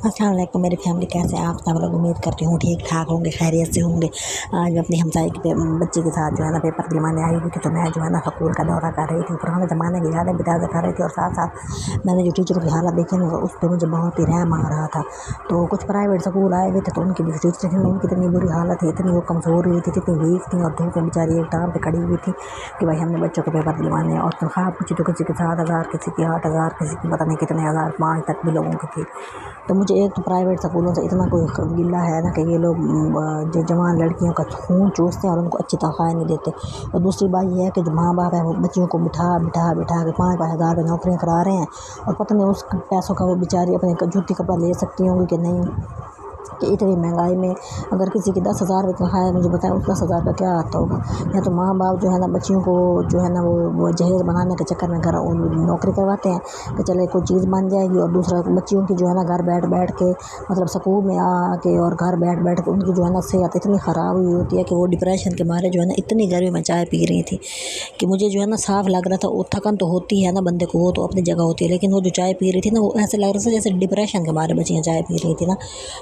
अस्सलाम वालेकुम मेरी फैमिली, कैसे हैं आप सब लोग। उम्मीद करती हूँ ठीक ठाक होंगे, खैरियत से होंगे। आज मैं अपनी हमसाई के बच्चे के साथ जो है ना पेपर दिलवाने आई हुई थी, तो मैं जो है ना स्कूल का दौरा कर रही थी, पुराने ज़माने की यादें बिताज़ा कर रही थी। और साथ साथ मैंने जो टीचरों की हालत देखी ना, उस पर मुझे बहुत ही रहम आ रहा था। तो कुछ प्राइवेट स्कूल आए हुए थे, तो उनकी भी टीचर थी, उनकी इतनी बुरी हालत थी, इतनी वो कमज़ोर हुई थी, इतनी वीक थी, और धूप में बेचारी एक टांग पे खड़ी हुई थी कि भाई हमने बच्चों को पेपर दिलवाने हैं। और तनख्वाह पूछी तो किसी की 7,000, किसी की 8,000, किसी की पता नहीं कितने हज़ार, 5 तक भी लोगों की थी। तो मुझे एक तो प्राइवेट स्कूलों से इतना कोई गिला है ना कि ये लोग जो जवान लड़कियों का खून चूसते हैं और उनको अच्छी तनख्वाहें नहीं देते। और दूसरी बात ये है कि जो माँ बाप है वो बच्चियों को बिठा बिठा बिठा के 5-5 हज़ार में नौकरियाँ करा रहे हैं, और पता नहीं उस पैसों का वो बेचारी अपने जूती कपड़ा ले सकती होंगी कि नहीं। कि इतनी महंगाई में अगर किसी की 10,000 भी तनख्वाह है, मुझे बताएं उस 10,000 का क्या आता होगा। या तो माँ बाप जो है ना बच्चियों को जो है ना वो जहेज़ बनाने के चक्कर में घर नौकरी करवाते हैं कि चले कोई चीज़ बन जाएगी। और दूसरा बच्चियों की जो है ना घर बैठ बैठ के मतलब स्कूल में आके और घर बैठ बैठ के उनकी जो है ना सेहत इतनी ख़राब हुई होती है कि वो डिप्रेशन के मारे जो है ना इतनी गर्मी में चाय पी रही थी कि मुझे जो है ना साफ लग रहा था। वो थकन तो होती है ना बंदे को, वो तो अपनी जगह होती है, लेकिन वो जो चाय पी रही थी ना वो ऐसे लग रहा था जैसे डिप्रेशन के मारे बच्चियाँ चाय पी रही थी ना।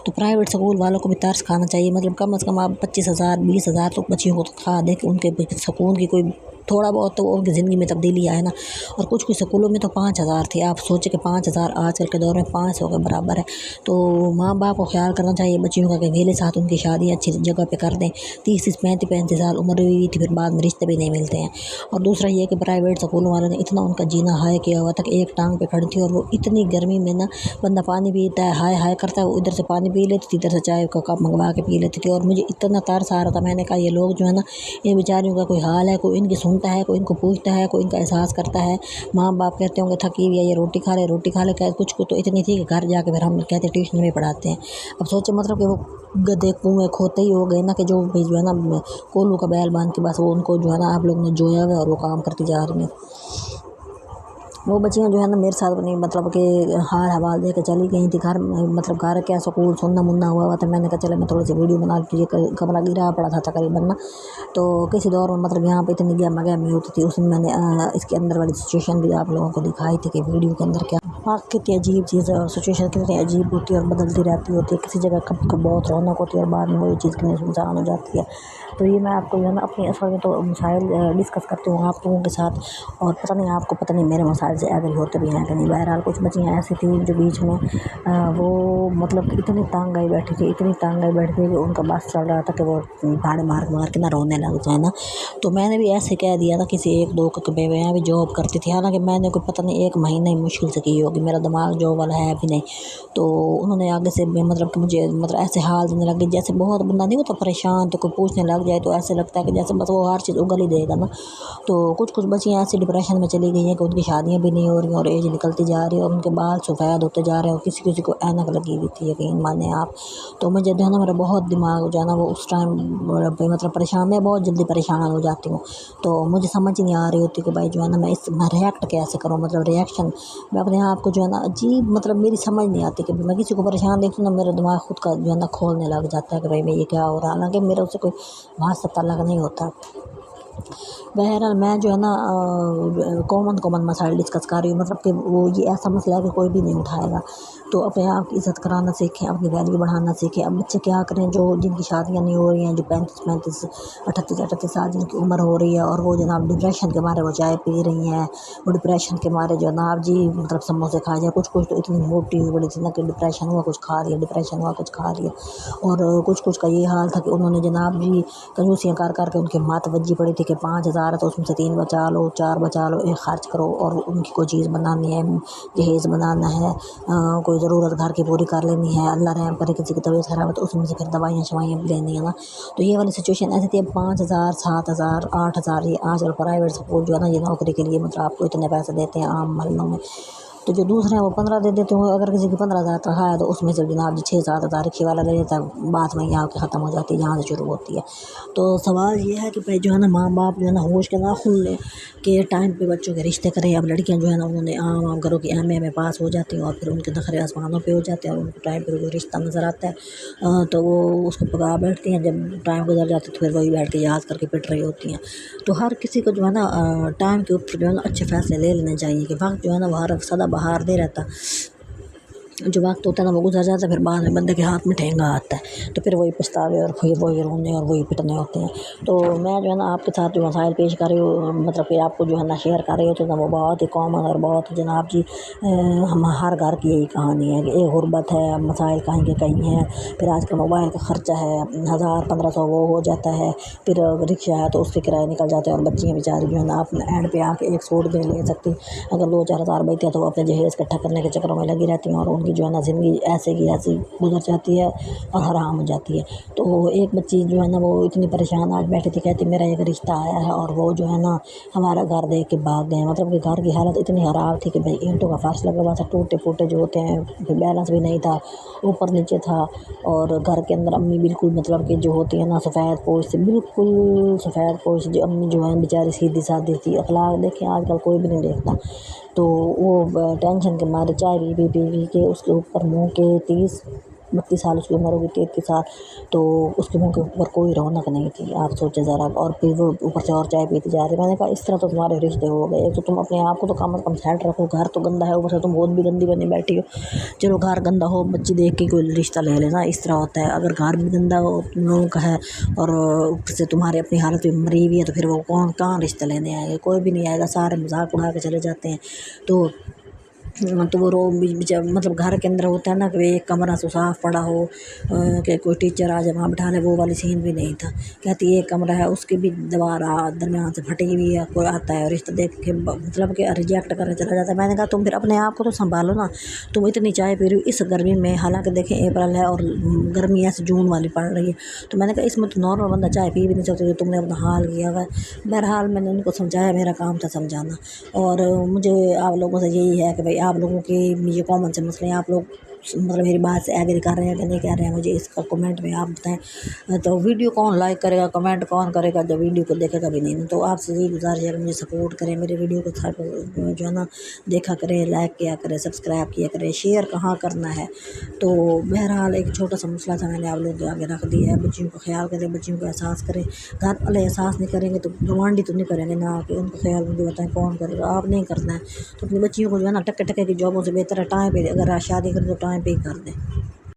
तो प्राइवेट स्कूल वालों को भी तरस खाना चाहिए, मतलब कम से कम आप 25,000 20,000 तो बच्चियों को तनख्वाह दें कि उनके सुकून की कोई थोड़ा बहुत तो उनकी ज़िंदगी में तब्दीली आए ना। और कुछ कुछ स्कूलों में तो 5,000 थे। आप सोचें कि 5,000 आजकल के दौर में 500 के बराबर है। तो माँ बाप को ख्याल करना चाहिए बच्चियों का कि अकेले साथ उनकी शादी अच्छी जगह पे कर दें। 30-35 साल उम्र हुई थी, फिर बाद में रिश्ते भी नहीं मिलते हैं। और दूसरा ये कि प्राइवेट स्कूलों वालों ने इतना उनका जीना हाय किया हुआ था कि एक टांग पे खड़ी थी, और वो इतनी गर्मी में ना बंदा पानी पीता है, हाय हाय करता है, वो इधर से पानी पी लेती थी, इधर से चाय का कप मंगवा के पी लेती थी। और मुझे इतना तरस आ रहा था, मैंने कहा ये लोग जो है ना, इन बेचारियों का कोई हाल है, कोई इनकी सुनता है, कोई इनको पूछता है, कोई इनका एहसास करता है। माँ बाप कहते होंगे थकी हुई है, ये रोटी खा ले रोटी खा ले। कुछ को तो इतनी थी कि घर जाके फिर हम कहते ट्यूशन में पढ़ाते हैं। अब सोचे मतलब कि वो गधे कुएं खोते ही हो गए ना, कि जो भी जो है ना कोलू का बैल बांध के बस वो उनको जो है ना आप लोग ने जोया हुआ और वो काम करती जा रही हैं। वो बच्चियाँ जो है ना मेरे साथ अपनी मतलब कि हाल हवाल दे के चली गई थी। घर मतलब घर क्या स्कूल सुनना मुन्ना हुआ था। मैंने कहा चले मैं थोड़ी सी वीडियो बना लीजिए, कमरा गिरा पड़ा था तकरीबन ना। तो किसी दौर में मतलब यहाँ पे इतनी गहमी होती थी, उसमें मैंने इसके अंदर वाली सिचुएशन भी आप लोगों को दिखाई थी कि वीडियो के अंदर क्या कितनी अजीब चीज़ है और सिचुएशन कितनी अजीब होती है और बदलती रहती होती है। किसी जगह कब बहुत रौनक होती है और बाद में वही चीज़ कितनी सुनसान हो जाती है। तो ये मैं आपको जो है ना अपनी असल में तो मसाइल डिस्कस करती हूँ आप लोगों के साथ, और पता नहीं आपको पता नहीं मेरे मसाइल से एग्री होते भी हैं कि नहीं। बहरहाल कुछ बच्चियाँ ऐसी थी जो बीच में वो मतलब कि इतनी तंग आई बैठी थी, इतनी तंग आई बैठी थी कि उनका बस चल रहा था कि वो भाड़े मार मार के ना रोने लग जाए ना। तो मैंने भी ऐसे कह दिया था किसी एक दो के मैं भी जॉब करती थी, हालांकि मैंने कोई पता नहीं 1 महीना ही मुश्किल से की होगी, मेरा दिमाग जॉब वाला है भी नहीं। तो उन्होंने आगे से मतलब कि मुझे मतलब ऐसे हाल देने लग गए जैसे बहुत बंदा नहीं होता परेशान, तो कोई पूछने लग जाए तो ऐसे लगता है कि जैसे बस वो हर चीज़ उगल ही देगा ना। तो कुछ कुछ बच्चियाँ ऐसी डिप्रेशन में चली गई हैं कि उनकी शादियाँ भी नहीं हो रही और एज निकलती जा रही है और उनके बाल सफ़ेद होते जा रहे हैं, और किसी किसी को ऐनक लगी हुई थी, यकीन माने आप। तो मुझे जो है ना मेरा बहुत दिमाग जो है ना वो उस टाइम मतलब परेशान, मैं बहुत जल्दी परेशान हो जाती हूँ। तो मुझे समझ नहीं आ रही होती कि भाई जो है ना मैं रिएक्ट कैसे करूँ, मतलब रिएक्शन मैं अपने आप को जो है ना अजीब मतलब मेरी समझ नहीं आती कि मैं किसी को परेशान देखती हूँ ना, मेरा दिमाग खुद का जो है ना खोलने लग जाता है कि भाई मैं ये क्या हो रहा है, हालांकि मेरा उससे कोई वास्ता अलग नहीं होता। बहरहाल मैं जो है ना कॉमन मसाइल डिस्कस कर रही हूँ, मतलब कि वो ये ऐसा मसला है कि कोई भी नहीं उठाएगा। तो अपने आप की इज़्ज़त कराना सीखें, अपनी वैल्यू बढ़ाना सीखें। अब बच्चे क्या करें जो जिनकी शादियाँ नहीं हो रही हैं, जो 35-35 38-38 साल जिनकी उम्र हो रही है, और वो जनाब डिप्रेशन के मारे वो चाय पी रही हैं। वो डिप्रेशन के मारे जनाब जी मतलब समोसे खा जाए, कुछ कुछ तो इतनी मोटी हुई बड़ी थी ना कि डिप्रेशन हुआ कुछ खा लिया, डिप्रेशन हुआ कुछ खा लिया। और कुछ कुछ का ये हाल था कि उन्होंने जनाब जी कंजूसियाँ कर कर के उनकी मात वज्जी पड़ी थी कि 5,000 है तो उसमें से 3 बचा लो, 4 बचा लो, एक खर्च करो। और उनकी कोई चीज़ बनानी है, जहेज़ बनाना है, कोई ज़रूरत घर की पूरी कर लेनी है, अल्लाह रहम करे किसी की तबीयत ख़राब है तो उसमें से फिर दवाइयाँ शवाइयाँ भी लेनी है ना। तो ये वाली सिचुएशन ऐसी थी। अब 5,000 7,000 8,000 ये आजकल प्राइवेट स्कूल जो है ना ये नौकरी के लिए मतलब आपको इतने पैसे देते हैं आम मोहल्लों में। तो जो दूसरे हैं वो 15 दे देते हो। अगर किसी की 15,000 तनख्वाह है तो उसमें से जनाब जी 6-7 हज़ार रिक्शे वाला ले लेता है, बात वहीं आके ख़त्म हो जाती है जहाँ से शुरू होती है। तो सवाल ये है कि भाई जो है ना माँ बाप जो है ना होश के नाखून लें कि टाइम पे बच्चों के रिश्ते करें। अब लड़कियां जो है ना उन्होंने आम घरों की एमए में पास हो जाती हैं और फिर उनके नखरे आसमानों पे हो जाते हैं, और उनको टाइम पे कोई रिश्ता नज़र आता है तो वो उसको पका बैठती हैं। जब टाइम गुजर जाता है तो फिर वही बैठ के याद करके पिट रही होती हैं। तो हर किसी को जो है ना टाइम के ऊपर जो है ना अच्छे फैसले ले लेने चाहिए कि वक्त जो है ना वो हर सदा बहार नहीं रहता। जो वक्त होता है ना वो गुजर जाता है, फिर बाद में बंदे के हाथ में ठेंगा आता है, तो फिर वही पछतावे और फिर वही रोने और वही पिटने होते हैं। तो मैं जो है ना आपके साथ जो मसाइल पेश कर रही हूँ, मतलब कि आपको जो है ना शेयर कर रही हूँ, तो ना वो बहुत ही कॉमन और बहुत जनाब जी हम हर घर की यही कहानी है कि एक गुर्बत है, मसाइल कहीं के कहीं हैं, फिर आजकल मोबाइल का ख़र्चा है 1000-1500 वो हो जाता है, फिर रिक्शा है तो उसके किराए निकल जाते हैं, और बच्चियाँ बेचारी जो है ना अपने एंड पे आके एक सूट भी नहीं ले सकती, अगर 2-4 हज़ार बचते हैं तो वो अपने जहेज़ इकट्ठा करने के चक्करों में लगी रहती हैं, और उनकी जो है ना ज़िंदगी ऐसे की ऐसी गुजर जाती है और हराम हो जाती है। तो एक बच्ची जो है ना वो इतनी परेशान आज बैठी थी, कहती मेरा एक रिश्ता आया है और वो जो है ना हमारा घर देख के भाग गए, मतलब कि घर की हालत इतनी ख़राब थी कि भाई ईंटों का फर्श लगा हुआ था, टूटे फूटे जो होते हैं, फिर बैलेंस भी नहीं था, ऊपर नीचे था, और घर के अंदर अम्मी बिल्कुल मतलब कि जो होती है ना सफ़ेद पोश से, बिल्कुल सफ़ेद पोश जो अम्मी जो है बेचारी सीधी सादी थी, अखलाक देखें आजकल कोई भी नहीं देखता। तो वो टेंशन के मारे चाय पी के उसके ऊपर मुँह के 30-32 साल उसकी उम्र होगी, 33 साल, तो उसके मुँह के ऊपर कोई रौनक नहीं थी, आप सोचें ज़रा, और फिर वो ऊपर से और चाय पीती जा रही। मैंने कहा इस तरह तो तुम्हारे रिश्ते हो गए, तो तुम अपने आप को तो कम से कम सेट रखो, घर तो गंदा है, ऊपर से तुम बहुत भी गंदी बनी बैठी हो। चलो घर गंदा हो, बच्ची देख के कोई रिश्ता ले लेना, इस तरह होता है। अगर घर भी गंदा हो तुम लोगों का है और ऊपर से तुम्हारे अपनी हालत भी मरी हुई है, तो फिर वो कौन कहाँ रिश्ता लेने आएगा, कोई भी नहीं आएगा, सारे मजाक उड़ा के चले जाते हैं। तो वो मतलब घर के अंदर होता है ना कि एक कमरा तो साफ़ पड़ा हो, कि कोई टीचर आ जाए वहाँ बिठा ले, वो वाली सीन भी नहीं था। कहती एक कमरा है उसकी भी दीवार दरमियान से फटी हुई है, कोई आता है और रिश्ता देख के मतलब कि रिजेक्ट करके चला जाता है। मैंने कहा तुम फिर अपने आप को तो संभालो ना, तुम इतनी चाय पी रही हो इस गर्मी में, हालांकि देखें अप्रैल है और गर्मी ऐसे जून वाली पड़ रही है, तो मैंने कहा इसमें तो नॉर्मल बंदा चाय पी भी नहीं सकता, तुमने अपना हाल किया हुआ है। बहरहाल मैंने उनको समझाया, मेरा काम था समझाना, और मुझे आप लोगों से यही है कि भाई आप लोगों के ये कॉमन से मसले हैं, आप लोग मतलब मेरी बात से एग्री कर रहे हैं कि नहीं कर रहे हैं, मुझे इसका कमेंट में आप बताएं। तो वीडियो कौन लाइक करेगा, कमेंट कौन करेगा जब वीडियो को देखेगा भी नहीं। तो आपसे यही गुजारिश है कि मुझे सपोर्ट करें, मेरे वीडियो को जो है ना देखा करें, लाइक किया करें, सब्सक्राइब किया करें, शेयर कहाँ करना है। तो बहरहाल एक छोटा सा मसला था, मैंने आप लोगों के आगे रख दिया है। बच्चियों का ख्याल करें, बच्चियों को एहसास करें, घर वाले एहसास नहीं करेंगे तो गवांडी तो नहीं करेंगे ना, कि उनको ख्याल मुझे बताएं कौन करेगा, आप नहीं करना है। तो अपनी बच्चियों को जो है ना टके टके की जॉबों से बेहतर है टाइम पे, अगर आप शादी करें तो टाइम पे ही कर दें।